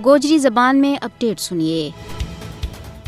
گوجری زبان میں اپڈیٹ سنیے۔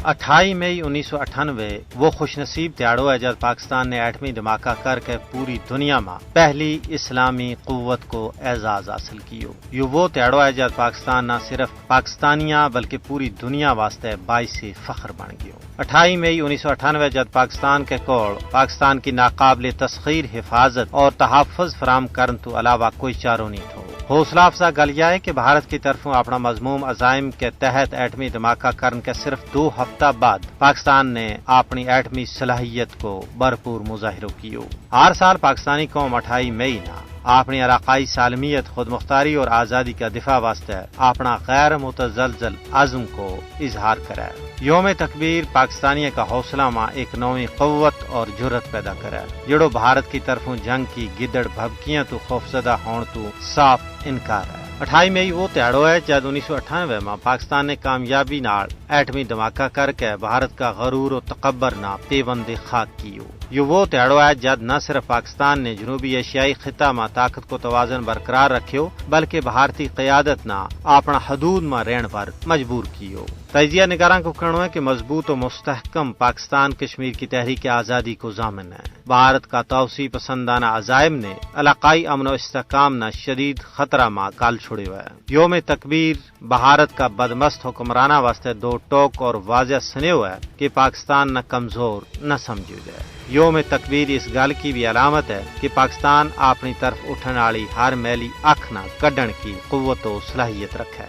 28 مئی 1998 وہ خوش نصیب دیہڑو ہے جب پاکستان نے ایٹمی دھماکہ کر کے پوری دنیا میں پہلی اسلامی قوت کو اعزاز حاصل کیو۔ یہ وہ دیہڑو ہے جب پاکستان نہ صرف پاکستانیاں بلکہ پوری دنیا واسطے باعث فخر بن گیو۔ 28 مئی 1998 جب پاکستان کے کول پاکستان کی ناقابل تسخیر حفاظت اور تحفظ فراہم کرن تو علاوہ کوئی چاروں نہیں تھو۔ حوصلہ افزا گل یہ ہے کہ بھارت کی طرفوں اپنا مضموم عزائم کے تحت ایٹمی دھماکہ کرنے کے صرف 2 ہفتہ بعد پاکستان نے اپنی ایٹمی صلاحیت کو بھرپور مظاہرہ کیو۔ ہر سال پاکستانی قوم 28 مئی نہ اپنی علاقائی سالمیت، خود مختاری اور آزادی کا دفاع واسطے اپنا غیر متزلزل عزم کو اظہار کرے۔ یوم تکبیر پاکستانیہ کا حوصلہ میں ایک نویں قوت اور جرت پیدا کرے جڑو بھارت کی طرفوں جنگ کی گدڑ بھبکیاں تو خوفزدہ ہون تو صاف انکار ہے۔ 28 مئی وہ دیہڑو ہے جب 1998 میں پاکستان نے کامیابی نال ایٹمی دھماکہ کر کے بھارت کا غرور و تکبر نہ پیوند خاک کیو۔ یہ وہ دیہڑو ہے جب نہ صرف پاکستان نے جنوبی ایشیائی خطہ میں طاقت کو توازن برقرار رکھیو بلکہ بھارتی قیادت نہ اپنا حدود میں رہن پر مجبور کیو۔ تجزیہ نگاراں کو کہنا ہے کہ مضبوط و مستحکم پاکستان کشمیر کی تحریک آزادی کو ضامن ہے۔ بھارت کا توسیع پسندانہ عزائم نے علاقائی امن و استحکام نہ شدید خطرہ میں کال چھڑے ہوئے ہے۔ یوم تکبیر بھارت کا بدمست حکمرانہ واسطے 2 ٹوک اور واضح سنے ہوئے ہے کہ پاکستان نہ کمزور نہ سمجھو جائے۔ یوم تکبیر اس گل کی بھی علامت ہے کہ پاکستان اپنی طرف اٹھن والی ہر میلی اکھ نہ کڈن کی قوت و صلاحیت رکھے۔